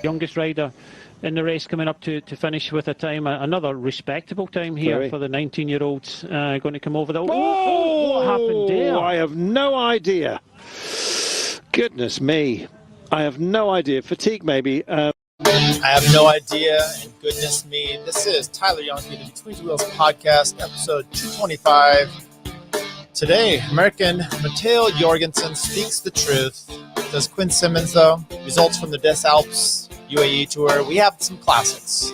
Youngest rider in the race coming up to finish with a time, another respectable time here for the 19-year-olds going to come over the... what happened there? I have no idea. Goodness me. I have no idea. Fatigue maybe. I have no idea, and goodness me. This is Tyler Janke, the Between the Wheels podcast, episode 225. Today, American Matteo Jorgensen speaks the truth. Does Quinn Simmons, though? Results from the Alpes UAE Tour. We have some classics.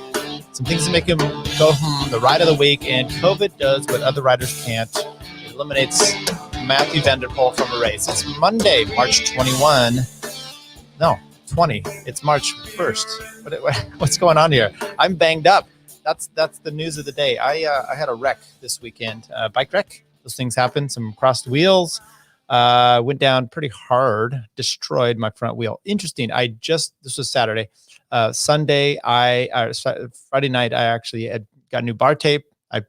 Some things that make him go the ride of the week, and COVID does what other riders can't. It eliminates Matthew van der Poel from a race. It's Monday, March 21. No, 20. It's March 1st. What's going on here? I'm banged up. That's the news of the day. I had a wreck this weekend, bike wreck. Those things happen. Some crossed wheels. Went down pretty hard, destroyed my front wheel. Interesting. This was Saturday. Friday night, I actually had got new bar tape. I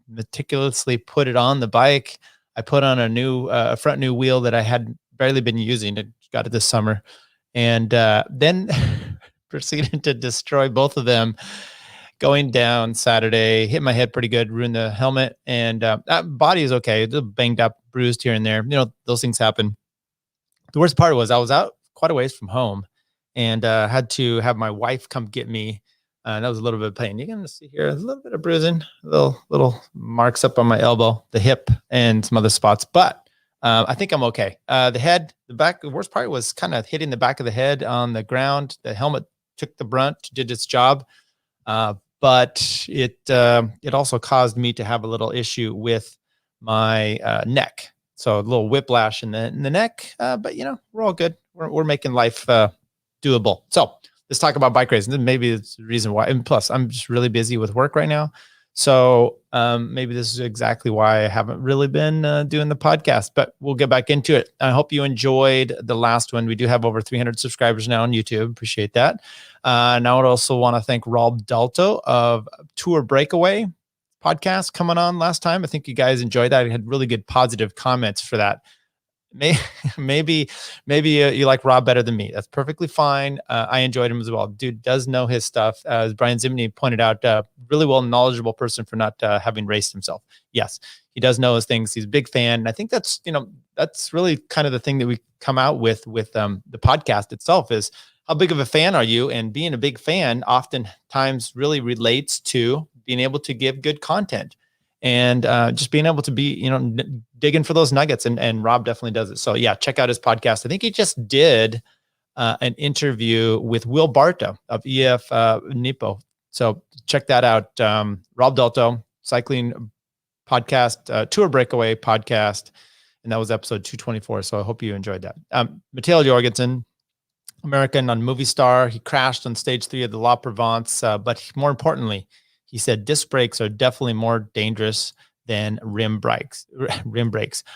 meticulously put it on the bike. I put on a front new wheel that I had barely been using. I got it this summer. And then proceeded to destroy both of them. Going down Saturday, hit my head pretty good, ruined the helmet, and body is okay. It's banged up, bruised here and there. Those things happen. The worst part was I was out quite a ways from home and had to have my wife come get me. That was a little bit of pain. You're going to see here a little bit of bruising, little marks up on my elbow, the hip, and some other spots. But I think I'm okay. The head, the back, the worst part was kind of hitting the back of the head on the ground. The helmet took the brunt, did its job. But it also caused me to have a little issue with my neck. So a little whiplash in the neck. But we're all good. We're making life doable. So let's talk about bike racing. Maybe it's the reason why. And plus, I'm just really busy with work right now. So maybe this is exactly why I haven't really been doing the podcast. But we'll get back into it. I hope you enjoyed the last one. We do have over 300 subscribers now on YouTube. Appreciate that. And I would also want to thank Rob Dalto of Tour Breakaway podcast coming on last time. I think you guys enjoyed that. I had really good positive comments for that. Maybe you like Rob better than me. That's perfectly fine. I enjoyed him as well. Dude does know his stuff. As Brian Zimney pointed out, really well knowledgeable person for not having raced himself. Yes, he does know his things. He's a big fan. And I think that's really kind of the thing that we come out with the podcast itself is how big of a fan are you? And being a big fan oftentimes really relates to being able to give good content and just being able to be, digging for those nuggets. And Rob definitely does it. So yeah, check out his podcast. I think he just did an interview with Will Barta of EF Nipo. So check that out. Rob Dalto, cycling podcast, Tour Breakaway podcast. And that was episode 224. So I hope you enjoyed that. Matteo Jorgensen, American on Movie Star. He crashed on stage 3 of the La Provence. But more importantly, he said disc brakes are definitely more dangerous than rim brakes.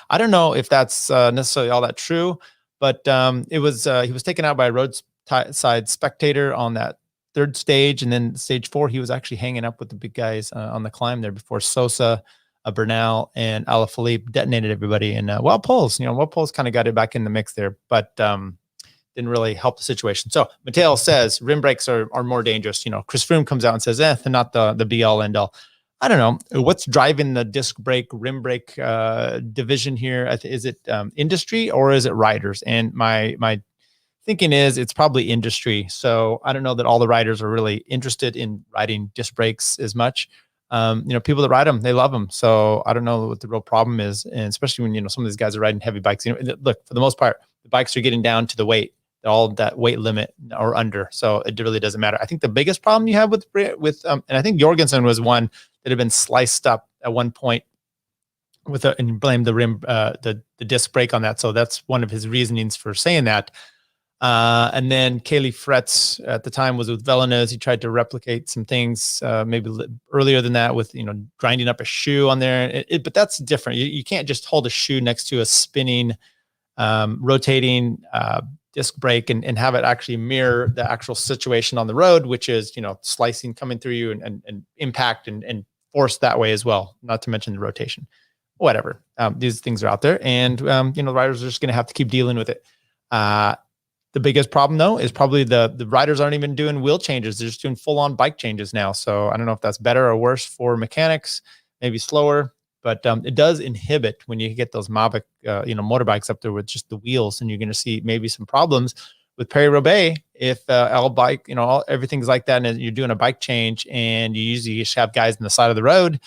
I don't know if that's necessarily all that true, but he was taken out by a roadside spectator on that 3rd stage, and then stage 4 he was actually hanging up with the big guys on the climb there before Sosa, Bernal, and Alaphilippe detonated everybody. And Wout Poels kind of got it back in the mix there, but didn't really help the situation. So Matteo says rim brakes are more dangerous. Chris Froome comes out and says, they're not the be all end all. I don't know what's driving the disc brake, rim brake division here. Is it industry or is it riders? And my thinking is it's probably industry. So I don't know that all the riders are really interested in riding disc brakes as much. People that ride them, they love them. So I don't know what the real problem is. And especially when, some of these guys are riding heavy bikes, look, for the most part, the bikes are getting down to the weight, all that weight limit or under. So it really doesn't matter. I think the biggest problem you have with and I think Jorgensen was one that had been sliced up at one point and you blame the rim, the disc brake on that. So that's one of his reasonings for saying that. And then Kaylee Fretz at the time was with Villeneuve. He tried to replicate some things maybe earlier than that with, grinding up a shoe on there. But that's different. You can't just hold a shoe next to a spinning, rotating disc brake and have it actually mirror the actual situation on the road, which is, slicing coming through you and impact and forced that way as well, not to mention the rotation. Whatever. These things are out there, and the riders are just going to have to keep dealing with it. The biggest problem, though, is probably the riders aren't even doing wheel changes. They're just doing full-on bike changes now. So I don't know if that's better or worse for mechanics, maybe slower, but it does inhibit when you get those Mavic, motorbikes up there with just the wheels, and you're going to see maybe some problems with Paris-Roubaix if all bike, everything's like that, and you're doing a bike change, and you usually just have guys on the side of the road.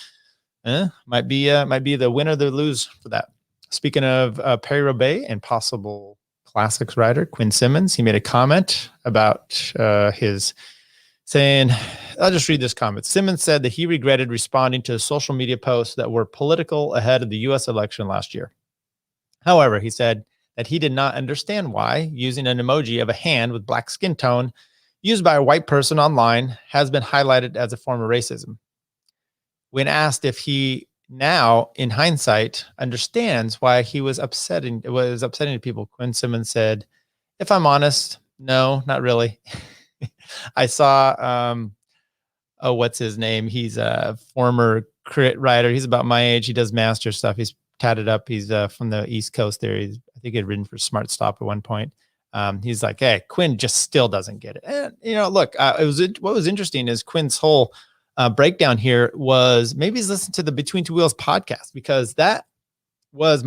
Might be the win or the lose for that. Speaking of Paris-Roubaix and possible classics rider Quinn Simmons, he made a comment about his saying, I'll just read this comment. Simmons said that he regretted responding to social media posts that were political ahead of the U.S. election last year. However, he said that he did not understand why using an emoji of a hand with black skin tone used by a white person online has been highlighted as a form of racism. When asked if he now, in hindsight, understands why he was upsetting people, Quinn Simmons said, "If I'm honest, no, not really. I saw, what's his name? He's a former crit rider. He's about my age. He does master stuff. He's tatted up. He's from the East Coast there. I think he had ridden for Smart Stop at one point. He's like, hey, Quinn just still doesn't get it. And, look, what was interesting is Quinn's whole breakdown here was maybe he's listened to the Between Two Wheels podcast, because that was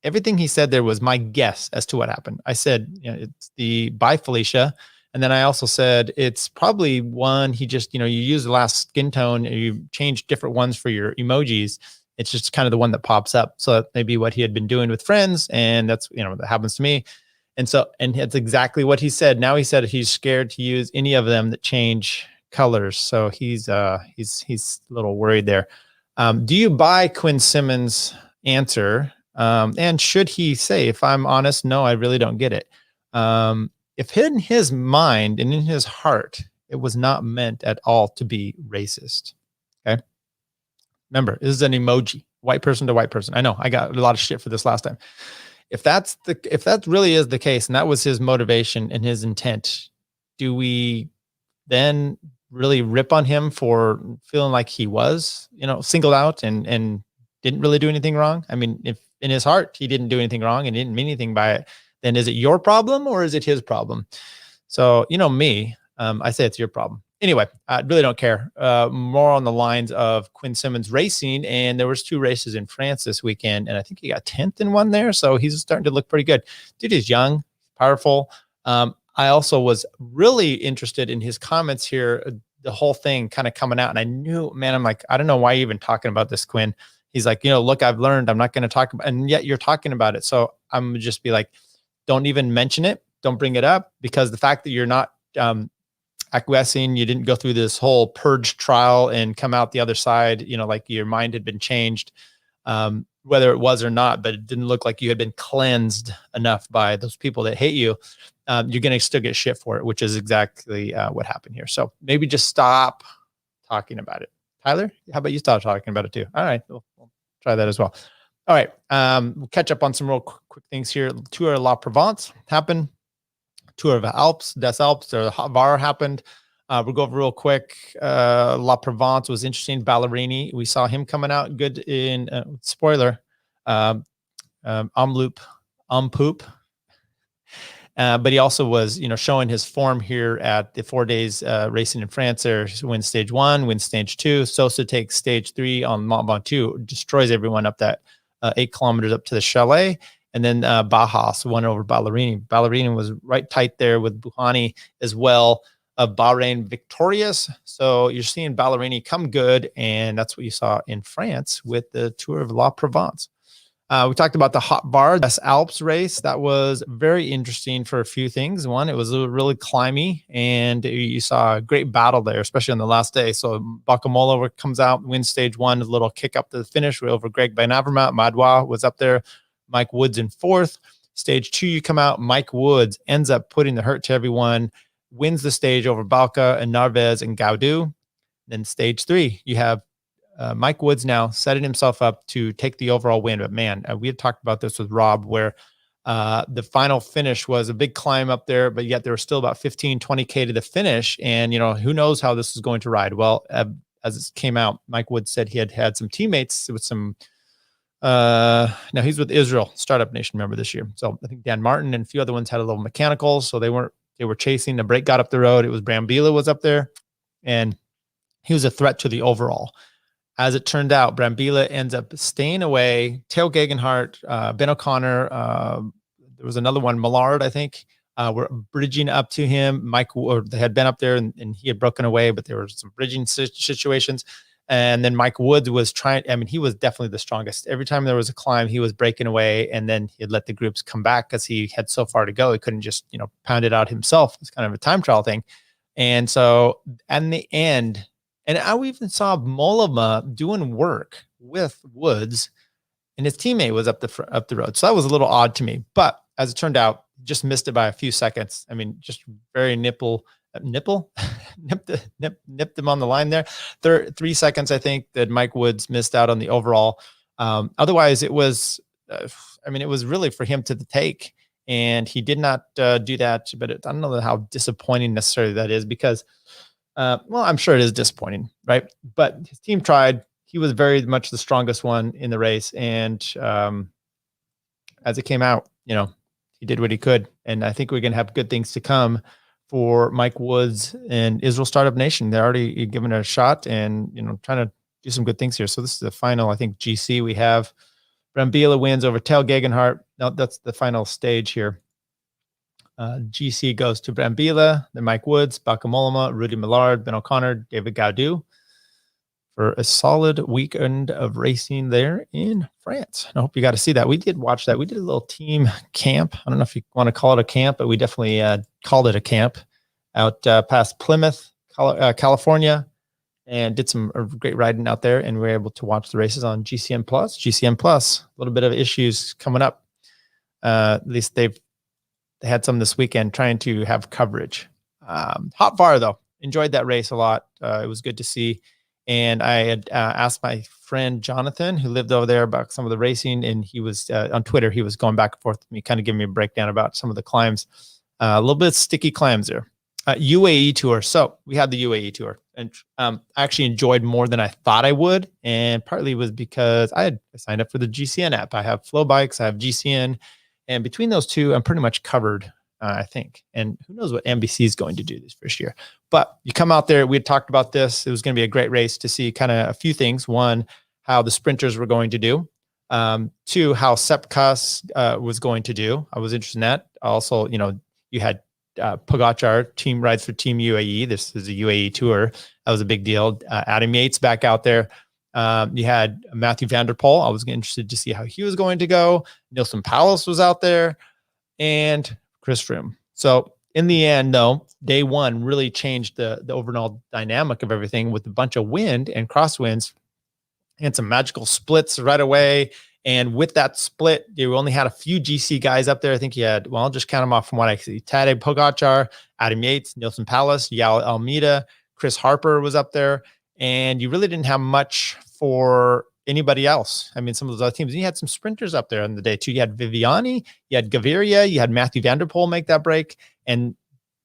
everything he said there was my guess as to what happened. I said, it's the by Felicia. And then I also said, it's probably one, he just, you use the last skin tone and you change different ones for your emojis. It's just kind of the one that pops up. So that may be what he had been doing with friends. And that's, that happens to me. And it's exactly what he said. Now he said he's scared to use any of them that change colors. So he's a little worried there. Do you buy Quinn Simmons' answer? And should he say, if I'm honest, no, I really don't get it. If in his mind and in his heart, it was not meant at all to be racist. Okay. Remember, this is an emoji, white person to white person. I know I got a lot of shit for this last time. If that really is the case, and that was his motivation and his intent, do we then really rip on him for feeling like he was, singled out and didn't really do anything wrong? I mean, if in his heart he didn't do anything wrong and didn't mean anything by it, then is it your problem or is it his problem? So, me, I say it's your problem. Anyway, I really don't care. More on the lines of Quinn Simmons racing, and there was 2 races in France this weekend, and I think he got 10th in one there, so he's starting to look pretty good. Dude is young, powerful. I also was really interested in his comments here, the whole thing kind of coming out, and I knew, man, I'm like, I don't know why you're even talking about this, Quinn. He's like, look, I've learned, I'm not going to talk about, and yet you're talking about it. So I'm gonna just be like, don't even mention it. Don't bring it up, because the fact that you're not acquiescing, you didn't go through this whole purge trial and come out the other side, like your mind had been changed, whether it was or not, but it didn't look like you had been cleansed enough by those people that hate you. You're going to still get shit for it, which is exactly what happened here. So maybe just stop talking about it. Tyler, how about you stop talking about it too? All right, we'll try that as well. All right, we'll catch up on some real quick things here. Tour of La Provence happened. Tour of Alpes, des Alpes, or the Haut Var happened. We'll go over real quick. La Provence was interesting. Ballerini, we saw him coming out good in, spoiler, Omloop, but he also was, showing his form here at the 4 days racing in France. There, wins stage 1, wins stage 2. Sosa takes stage 3 on Mont Ventoux, destroys everyone up that 8 kilometers up to the chalet. And then Bajas won over Ballerini. Ballerini was right tight there with Buhani as well, of Bahrain victorious. So you're seeing Ballerini come good, and that's what you saw in France with the Tour of La Provence. We talked about the Haut Var, des Alpes race. That was very interesting for a few things. One, it was really climby, and you saw a great battle there, especially on the last day. So Bacamolo comes out, wins stage 1, a little kick up to the finish over Greg Van Avermaet. Madouas was up there. Mike Woods in 4th. Stage 2, you come out. Mike Woods ends up putting the hurt to everyone, wins the stage over Balca and Narvaez and Gaudu. Then stage 3, you have Mike Woods now setting himself up to take the overall win. But man, we had talked about this with Rob, where the final finish was a big climb up there, but yet there was still about 15, 20K to the finish. And, who knows how this is going to ride? Well, as it came out, Mike Woods said he had some teammates with some, now he's with Israel Startup Nation member this year. So I think Dan Martin and a few other ones had a little mechanical. So they were chasing. The break got up the road. It was Brambilla was up there, and he was a threat to the overall. As it turned out, Brambilla ends up staying away. Theo Gegenhardt, Ben O'Connor, there was another one, Millard, I think, were bridging up to him. They had been up there and he had broken away, but there were some bridging situations. And then Mike Woods was trying, he was definitely the strongest. Every time there was a climb, he was breaking away, and then he'd let the groups come back because he had so far to go. He couldn't just, pound it out himself. It's kind of a time trial thing. And so in the end, and I even saw Mollema doing work with Woods, and his teammate was up the road. So that was a little odd to me. But as it turned out, just missed it by a few seconds. Just very nipped him on the line there. 3 seconds, I think, that Mike Woods missed out on the overall. Otherwise, it was, it was really for him to the take, and he did not do that. But I don't know how disappointing necessarily that is because, I'm sure it is disappointing, right? But his team tried. He was very much the strongest one in the race, and as it came out, he did what he could, and I think we're going to have good things to come for Mike Woods and Israel Startup Nation. They're already giving it a shot and, trying to do some good things here. So this is the final, I think, GC. We have Brambilla wins over Theo Gegenhardt. No, that's the final stage here. GC goes to Brambilla, then Mike Woods, Bauke Mollema, Rudy Millard, Ben O'Connor, David Gaudu, for a solid weekend of racing there in France. I hope you got to see that. We did watch that. We did a little team camp. I don't know if you want to call it a camp, but we definitely called it a camp out past Plymouth, California, and did some great riding out there. And we were able to watch the races on GCN Plus. GCN Plus, a little bit of issues coming up. At least they had some this weekend trying to have coverage. Haut Var, though, enjoyed that race a lot. It was good to see. And I had asked my friend Jonathan, who lived over there, about some of the racing. And he was on Twitter, he was going back and forth with me, kind of giving me a breakdown about some of the climbs. A little bit sticky climbs there. UAE Tour. So we had the UAE Tour. And I actually enjoyed more than I thought I would. And partly was because I had signed up for the GCN app. I have Flow Bikes, I have GCN. And between those two, I'm pretty much covered, I think. And who knows what NBC is going to do this first year. But you come out there, we had talked about this. It was going to be a great race to see kind of a few things. One, how the sprinters were going to do. Two, how Sepp Kuss was going to do. I was interested in that. Also, you had Pogacar, team rides for Team UAE. This is a UAE Tour. That was a big deal. Adam Yates back out there. You had Matthew van der Poel. I was interested to see how he was going to go. Nilsson Palace was out there, and Chris Froome. So in the end, though, day one really changed the overall dynamic of everything with a bunch of wind and crosswinds and some magical splits right away. And with that split, you only had a few GC guys up there. I think you had, I'll just count them off from what I see. Tadej Pogacar, Adam Yates, Nilsson Palace, Yao Almeida, Chris Harper was up there. And you really didn't have much for anybody else. Some of those other teams. And you had some sprinters up there on the day too. You had Viviani, you had Gaviria, you had Matthew van der Poel make that break. And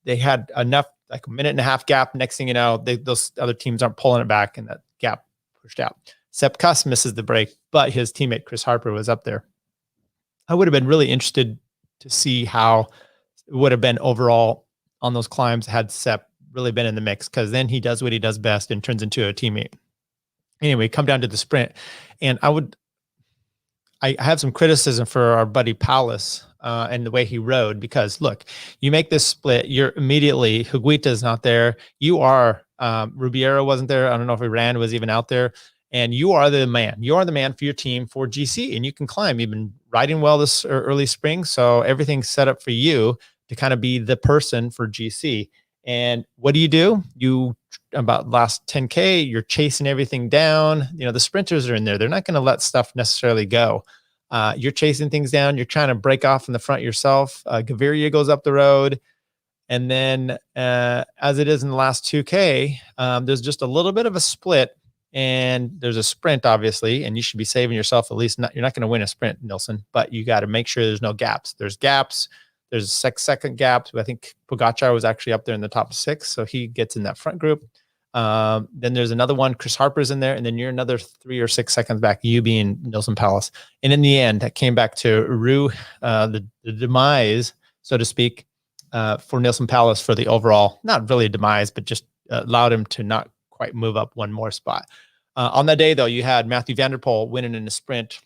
they had enough, like a minute and a half gap. Next thing you know, those other teams aren't pulling it back, and that gap pushed out. Sepp Kuss misses the break, but his teammate Chris Harper was up there. I would have been really interested to see how it would have been overall on those climbs had Sepp really been in the mix, because then he does what he does best and turns into a teammate. Anyway, come down to the sprint, and I have some criticism for our buddy Palace and the way he rode, because look, you make this split, you're immediately, Higuita's not there. You are, Rubiera wasn't there. I don't know if Iran was even out there. And you are the man. You are the man for your team for GC, and you can climb. You've been riding well this early spring, so everything's set up for you to kind of be the person for GC. And what do? You, about last 10K, you're chasing everything down. The sprinters are in there. They're not going to let stuff necessarily go. You're chasing things down. You're trying to break off in the front yourself. Gaviria goes up the road. And then as it is in the last 2K, there's just a little bit of a split. And there's a sprint, obviously, and you should be saving yourself at least. You're not going to win a sprint, Nilsson, but you got to make sure there's no gaps. There's gaps. There's second gaps. I think Pogacar was actually up there in the top 6, so he gets in that front group. Then there's another one, Chris Harper's in there, and then you're another 3 or 6 seconds back, you being Nilsen Palace. And in the end, that came back to rue the demise, so to speak, for Nilsen Palace for the overall, not really a demise, but just allowed him to not quite move up one more spot. On that day, though, you had Matthew Van der Poel winning in the sprint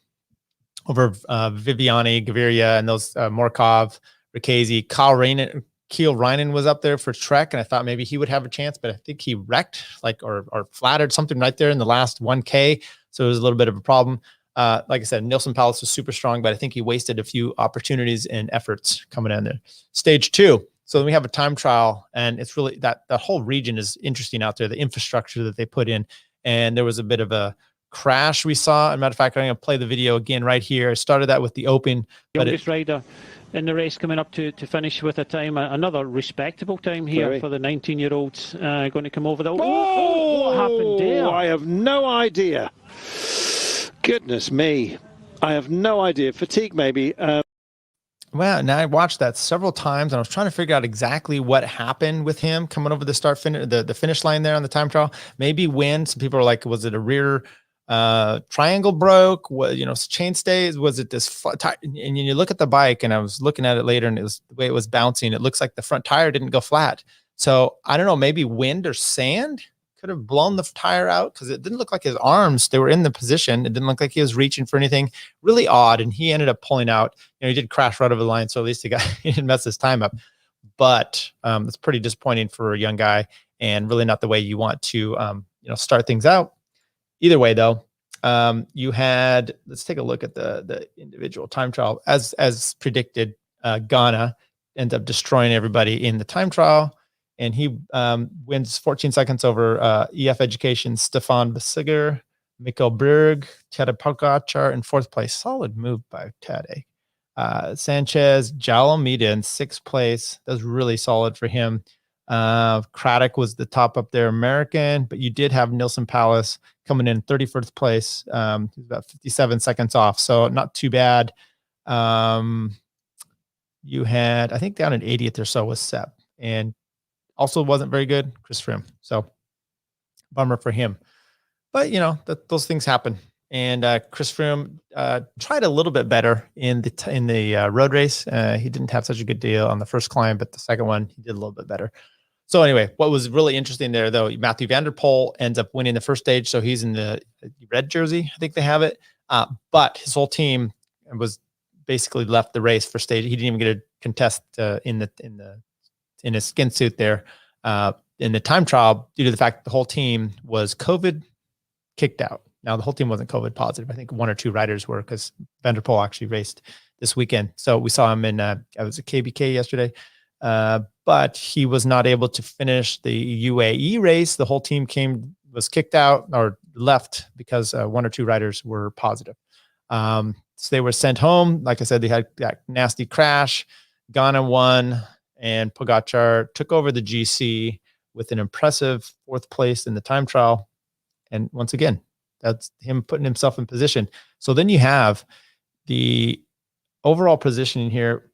over Viviani, Gaviria, and those Morkov, Ricchese. Kiel Reinen was up there for Trek, and I thought maybe he would have a chance, but I think he wrecked or flattered something right there in the last 1K, so it was a little bit of a problem. Like I said, Nilsen Palace was super strong, but I think he wasted a few opportunities and efforts coming in there. Stage 2. So then we have a time trial, and it's really that whole region is interesting out there, the infrastructure that they put in. And there was a bit of a crash we saw. As a matter of fact, I'm going to play the video again right here. I started that with the open. Youngest rider in the race coming up to finish with a time, another respectable time here for the 19-year-olds going to come over the... what happened there? I have no idea. Goodness me. I have no idea. Fatigue maybe. Well, now I watched that several times, and I was trying to figure out exactly what happened with him coming over the the finish line there on the time trial. Maybe wind. Some people are like, was it a rear triangle broke? What, chain stays? Was it this tire? And you look at the bike, and I was looking at it later, and it was the way it was bouncing. It looks like the front tire didn't go flat. So I don't know, maybe wind or sand could have blown the tire out, because it didn't look like his arms, they were in the position. It didn't look like he was reaching for anything. Really odd. And he ended up pulling out. He did crash right over the line, so at least he didn't mess his time up. But it's pretty disappointing for a young guy, and really not the way you want to start things out. Either way, though, you had, let's take a look at the individual time trial. As predicted, Ghana ends up destroying everybody in the time trial. And he wins 14 seconds over EF Education, Stefan Besiger, Mikkel Berg, Tadej Pogačar in 4th place. Solid move by Tadej. Sanchez, Jalomita in 6th place. That was really solid for him. Craddock was the top up there, American, but you did have Nilsen Palace coming in 31st place. He was about 57 seconds off, so not too bad. You had, I think down at 80th or so was Sepp, and also wasn't very good, Chris Froome. So bummer for him. But, those things happen. And Chris Froome tried a little bit better in the road race. He didn't have such a good deal on the first climb, but the second one, he did a little bit better. So anyway, what was really interesting there, though, Matthew Van der Poel ends up winning the first stage. So he's in the red jersey, I think they have it. But his whole team was basically left the race for stage. He didn't even get a contest in his skin suit there in the time trial, due to the fact that the whole team was COVID kicked out. Now, the whole team wasn't COVID positive. I think 1 or 2 riders were, because Van der Poel actually raced this weekend. So we saw him in, I was at KBK yesterday, but he was not able to finish the UAE race. The whole team was kicked out or left because 1 or 2 riders were positive. So they were sent home. Like I said, they had that nasty crash. Ghana won, and Pogačar took over the GC with an impressive 4th place in the time trial. And once again, that's him putting himself in position. So then you have the overall positioning here: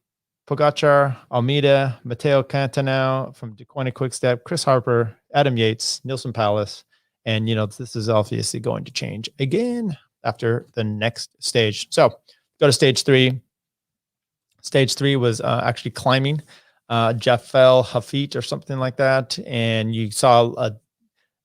Pogačar, Almeida, Matteo Cantanao from Duquoine Quickstep, Chris Harper, Adam Yates, Nilsen Palace. And, this is obviously going to change again after the next stage. So go to stage 3. Stage 3 was actually climbing. Jafel Hafit or something like that. And you saw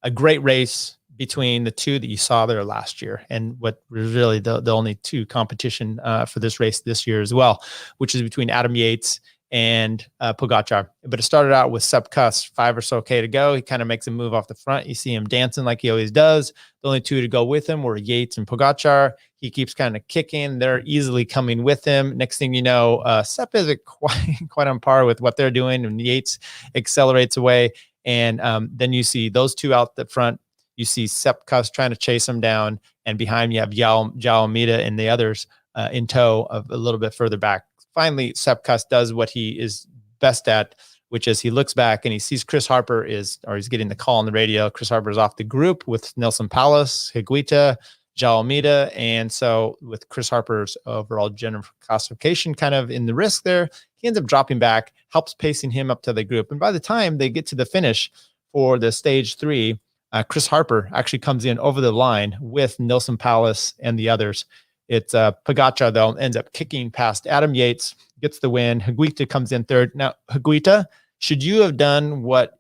a great race between the two that you saw there last year, and what was really the only 2 competition for this race this year as well, which is between Adam Yates and Pogačar. But it started out with Sepp Kuss, 5 or so K to go. He kind of makes a move off the front. You see him dancing like he always does. The only 2 to go with him were Yates and Pogačar. He keeps kind of kicking. They're easily coming with him. Next thing you know, Sepp is quite on par with what they're doing, and Yates accelerates away. And then you see those 2 out the front. You see Sepp Kuss trying to chase him down, and behind you have Jalomita and the others in tow of a little bit further back. Finally, Sepp Kuss does what he is best at, which is he looks back and he sees Chris Harper he's getting the call on the radio. Chris Harper is off the group with Nilsen Palace, Higuita, Jalomita. And so with Chris Harper's overall general classification kind of in the risk there, he ends up dropping back, helps pacing him up to the group. And by the time they get to the finish for the stage 3, Chris Harper actually comes in over the line with Nilsson Palace and the others. It's Pogačar, though, ends up kicking past Adam Yates, gets the win. Higuita comes in third. Now, Higuita, should you have done what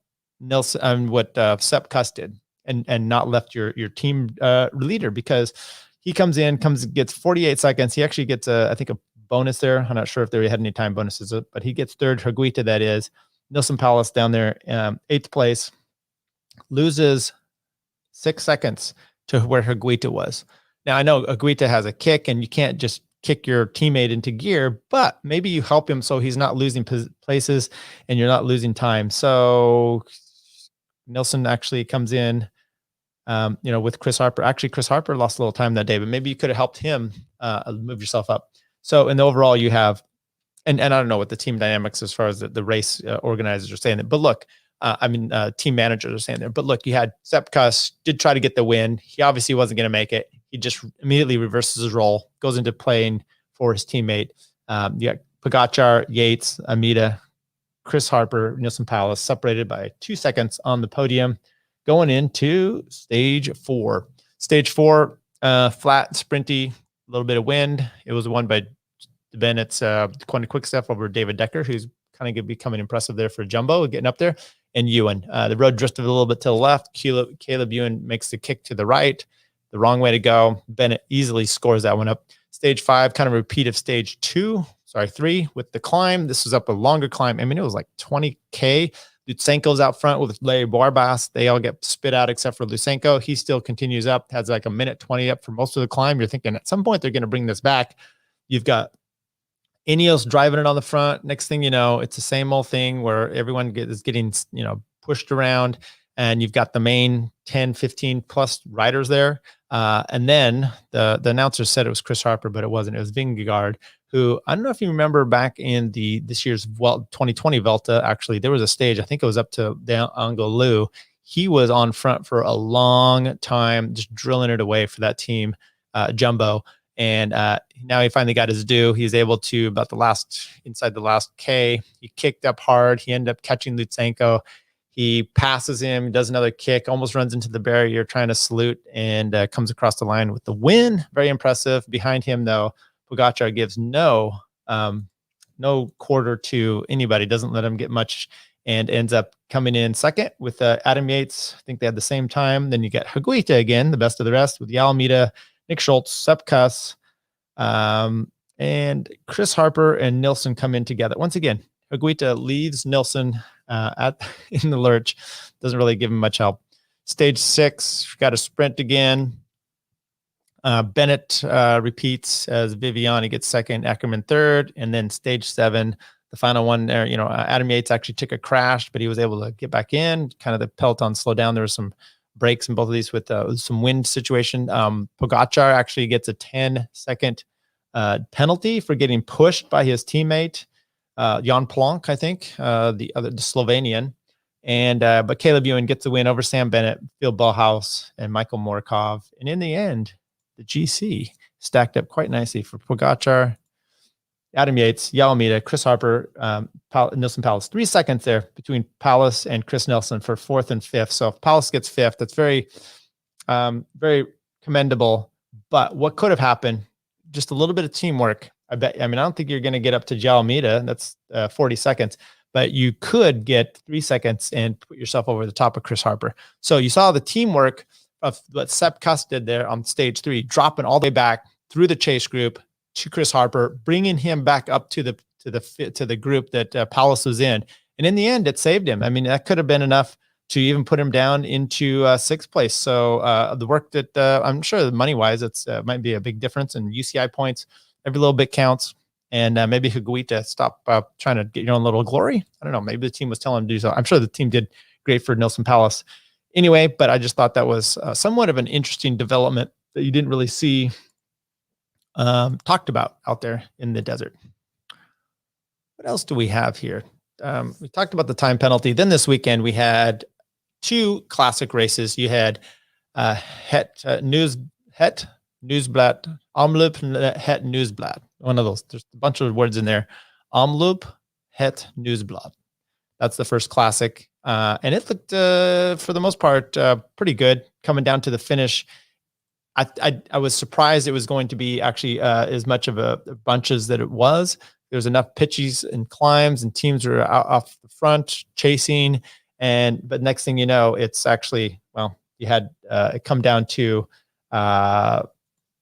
Sepp Kuss did and not left your team leader? Because he gets 48 seconds. He actually gets I think a bonus there. I'm not sure if they had any time bonuses, but he gets third. Higuita, that is. Nilsson Palace down there, 8th place, loses 6 seconds to where Higuita was. Now, I know Higuita has a kick, and you can't just kick your teammate into gear, but maybe you help him so he's not losing places and you're not losing time. So Nilsson actually comes in, with Chris Harper. Actually, Chris Harper lost a little time that day, but maybe you could have helped him move yourself up. So in the overall, you have, and I don't know what the team dynamics as far as the race organizers are saying it, but look, team managers are saying there, but look, you had Sepp Kuss did try to get the win. He obviously wasn't going to make it. He just immediately reverses his role, goes into playing for his teammate. You got Pogačar, Yates, Amida, Chris Harper, Nilsson Palace separated by 2 seconds on the podium, going into stage 4. Stage 4, flat, sprinty, a little bit of wind. It was won by Bennett's Quinn Quickstep over David Decker, who's kind of becoming impressive there for Jumbo, getting up there. And Ewan, the road drifted a little bit to the left. Caleb Ewan makes the kick to the right, the wrong way to go. Bennett easily scores that one up. Stage 5, kind of a repeat of stage 3 with the climb. This was up a longer climb. I mean, it was like 20K. Lutsenko's out front with Larry Barbas. They all get spit out except for Lutsenko. He still continues up, has like a minute 20 up for most of the climb. You're thinking at some point they're going to bring this back. You've got Ineos driving it on the front. Next thing you know, it's the same old thing where everyone is getting, pushed around, and you've got the main 10, 15 plus riders there. And then the announcer said it was Chris Harper, but it wasn't. It was Vingegaard, who, I don't know if you remember back in this year's 2020 Vuelta, actually, there was a stage, I think it was up to Angliru. He was on front for a long time, just drilling it away for that team, Jumbo. And now he finally got his due. He's able to, inside the last K, he kicked up hard. He ended up catching Lutsenko. He passes him, does another kick, almost runs into the barrier, trying to salute, and comes across the line with the win. Very impressive. Behind him, though, Pogačar gives no quarter to anybody, doesn't let him get much, and ends up coming in second with Adam Yates. I think they had the same time. Then you get Higuita again, the best of the rest, with Almeida, Nick Schultz, Sepp Kuss, and Chris Harper and Nilsson come in together. Once again, Higuita leaves Nilsson in the lurch. Doesn't really give him much help. Stage 6, got a sprint again. Bennett repeats as Viviani gets second, Ackerman third, and then stage 7, the final one there. Adam Yates actually took a crash, but he was able to get back in. Kind of the peloton slowed down. There was some breaks in both of these with some wind situation. Pogačar actually gets a 10-second penalty for getting pushed by his teammate, Jan Plonk, I think, the Slovenian. And but Caleb Ewan gets the win over Sam Bennett, Phil Bauhaus, and Michael Morkov. And in the end, the GC stacked up quite nicely for Pogačar, Adam Yates, Almeida, Chris Harper, Nilsson Palace. 3 seconds there between Palace and Chris Nelson for 4th and 5th. So if Palace gets 5th, that's very, very commendable. But what could have happened, just a little bit of teamwork. I don't think you're going to get up to Almeida. That's 40 seconds. But you could get 3 seconds and put yourself over the top of Chris Harper. So you saw the teamwork of what Sepp Kuss did there on stage 3, dropping all the way back through the chase group to Chris Harper, bringing him back up to the group that Palace was in. And in the end, it saved him. I mean, that could have been enough to even put him down into 6th place. So the work that I'm sure money-wise, it's might be a big difference in UCI points. Every little bit counts. And maybe Higuita stop trying to get your own little glory. I don't know. Maybe the team was telling him to do so. I'm sure the team did great for Nilsson Palace. Anyway, but I just thought that was somewhat of an interesting development that you didn't really see talked about out there in the desert. What else do we have here? We talked about the time penalty. Then this weekend we had 2 classic races. You had Het Nieuwsblad, Omloop and Het Nieuwsblad. One of those. There's a bunch of words in there. Omloop, Het Nieuwsblad. That's the first classic. And it looked, for the most part, pretty good coming down to the finish. I was surprised it was going to be actually as much of a bunch as that it was. There was enough pitches and climbs, and teams were out off the front chasing. But next thing you know, it's actually, well, you had it come down to a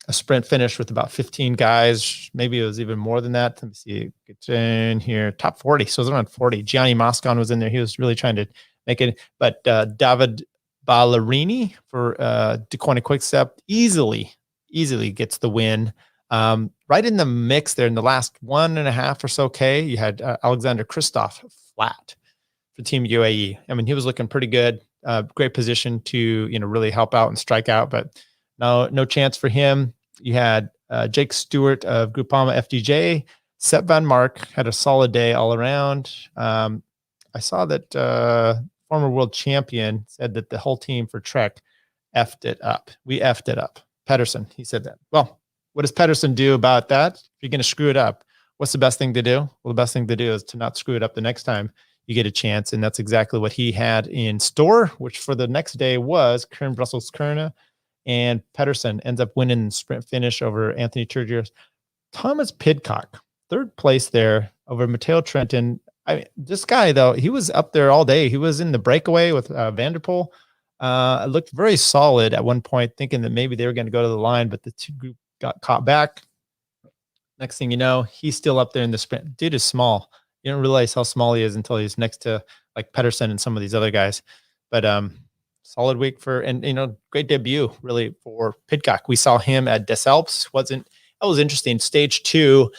sprint finish with about 15 guys. Maybe it was even more than that. Let me see. Get in here. Top 40. So it was around 40. Gianni Moscon was in there. He was really trying to make it. But David Ballerini for DeQuanta Quickstep easily gets the win. Right in the mix there in the last 1.5 or so K, you had Alexander Kristoff flat for Team UAE. I mean, he was looking pretty good. Great position to, really help out and strike out, but no chance for him. You had Jake Stewart of Groupama FDJ. Sepp Van Mark had a solid day all around. I saw that former world champion said that the whole team for Trek effed it up. We effed it up. Pedersen, he said that. Well, what does Pedersen do about that? If you're going to screw it up, what's the best thing to do? Well, the best thing to do is to not screw it up the next time you get a chance. And that's exactly what he had in store, which for the next day was Kern Brussels-Kurne. And Pedersen ends up winning the sprint finish over Anthony Turgis. Thomas Pidcock, third place there over Matteo Trentin. I mean, this guy, though, he was up there all day. He was in the breakaway with Vanderpool. It looked very solid at one point, thinking that maybe they were going to go to the line, but the two group got caught back. Next thing you know, he's still up there in the sprint. Dude is small. You don't realize how small he is until he's next to like Pedersen and some of these other guys. But solid week and great debut really for Pidcock. We saw him at Des Alpes. That was interesting. Stage 2,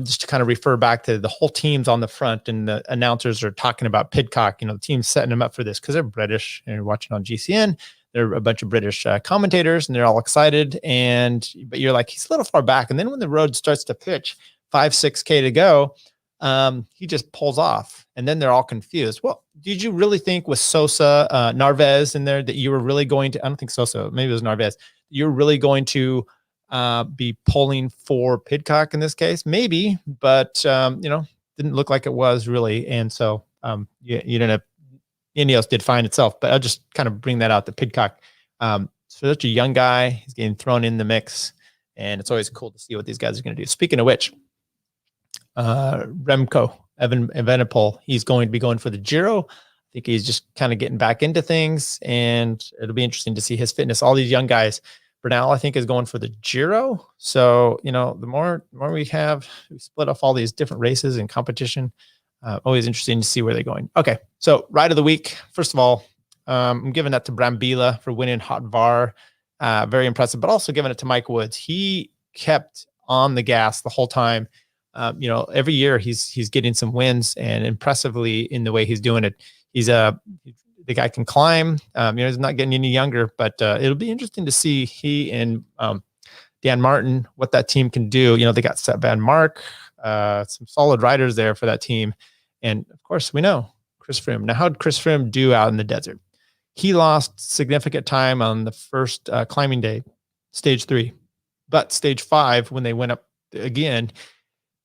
just to kind of refer back to the whole team's on the front, and the announcers are talking about Pidcock. The team's setting him up for this because they're British and you're watching on GCN. They're a bunch of British commentators, and they're all excited. But you're like, he's a little far back. And then when the road starts to pitch 5-6K to go, he just pulls off, and then they're all confused. Well, did you really think with Sosa, Narvaez in there that you were really going to, I don't think Sosa, maybe it was Narvaez, you're really going to be pulling for Pidcock in this case? Maybe, but, didn't look like it was really. And so you didn't have, Ineos did fine itself, but I'll just kind of bring that out. The Pidcock, such a young guy, he's getting thrown in the mix, and it's always cool to see what these guys are going to do. Speaking of which, Remco Evenepoel, he's going to be going for the Giro. I think he's just kind of getting back into things, and it'll be interesting to see his fitness. All these young guys. Bernal, I think, is going for the Giro. So, the more we split off all these different races and competition. Always interesting to see where they're going. Okay, so ride of the week. First of all, I'm giving that to Brambilla for winning Haut Var. Very impressive, but also giving it to Mike Woods. He kept on the gas the whole time. Every year he's getting some wins, and impressively in the way he's doing it. He's the guy can climb. He's not getting any younger, but it'll be interesting to see he and Dan Martin, what that team can do. They got Sepp Van Mark, some solid riders there for that team. And of course, we know Chris Froome. Now, how did Chris Froome do out in the desert? He lost significant time on the first climbing day, stage 3. But stage 5, when they went up again,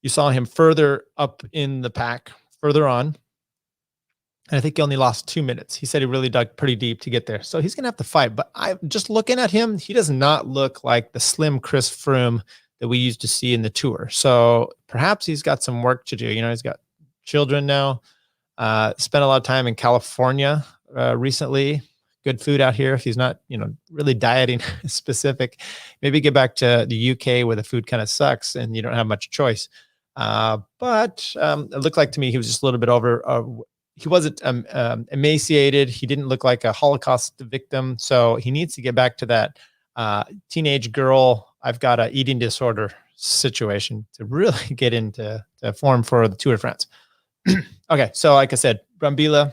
you saw him further up in the pack, further on. And I think he only lost 2 minutes. He said he really dug pretty deep to get there. So he's going to have to fight. But I just looking at him, he does not look like the slim Chris Froome that we used to see in the Tour. So perhaps he's got some work to do. He's got children now. Spent a lot of time in California recently. Good food out here. If he's not, really dieting specific, maybe get back to the UK where the food kind of sucks and you don't have much choice. But it looked like to me he was just a little bit over. He wasn't emaciated. He didn't look like a Holocaust victim. So he needs to get back to that teenage girl, I've got an eating disorder situation to really get into form for the Tour de France. Okay, so like I said, Brambilla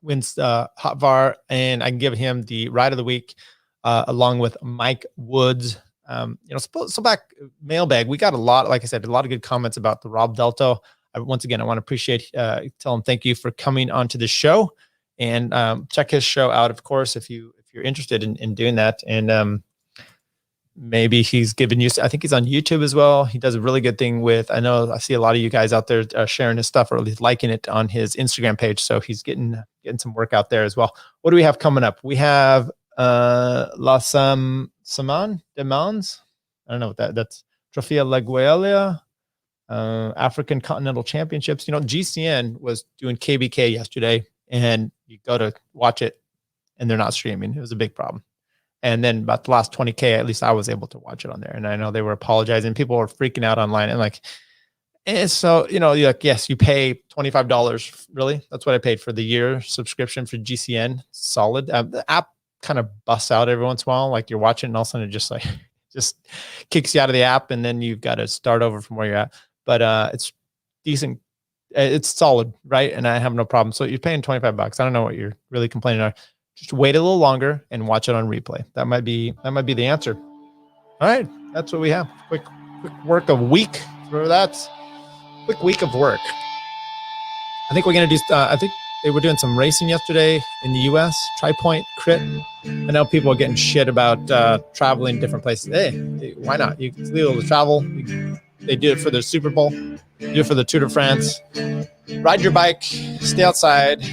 wins Haut Var, and I can give him the ride of the week along with Mike Woods. So back mailbag, we got a lot, like I said, a lot of good comments about the Rob Delto. Once again, I want to appreciate, tell him thank you for coming onto the show, and check his show out, of course, if you're interested in doing that. And maybe he's given you, I think he's on YouTube as well. He does a really good thing with, I know I see a lot of you guys out there sharing his stuff or at least liking it on his Instagram page. So he's getting some work out there as well. What do we have coming up? We have La Saman de Mans. I don't know what that's Trofeo Laguelia, African Continental Championships. GCN was doing KBK yesterday, and you go to watch it and they're not streaming. It was a big problem. And then about the last 20K, at least I was able to watch it on there. And I know they were apologizing. People were freaking out online. And so, you're like, yes, you pay $25. Really? That's what I paid for the year subscription for GCN. Solid. The app kind of busts out every once in a while. Like you're watching and all of a sudden it just kicks you out of the app. And then you've got to start over from where you're at. But it's decent. It's solid, right? And I have no problem. So you're paying $25. I don't know what you're really complaining about. Just wait a little longer and watch it on replay. That might be the answer. All right, that's what we have. Quick work of week for that. Quick week of work. I think we're gonna do. I think they were doing some racing yesterday in the U.S. Tri-Point Crit. I know people are getting shit about traveling different places. Hey, why not? You can be able to travel. They do it for the Super Bowl. Do it for the Tour de France. Ride your bike. Stay outside.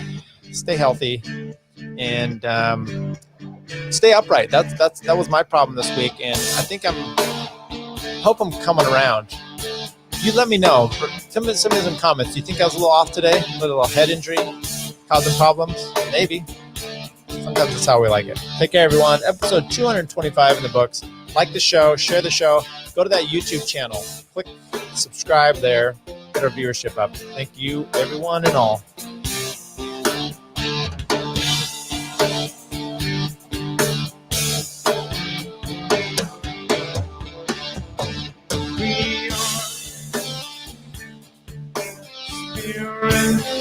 Stay healthy. And stay upright. That was my problem this week, and I think hope I'm coming around. You let me know. Send me some comments. Do you think I was a little off today? A little head injury causing problems? Maybe. Sometimes that's how we like it. Take care, everyone. Episode 225 in the books. Like the show, share the show. Go to that YouTube channel. Click subscribe there. Get our viewership up. Thank you, everyone and all. We are spirit.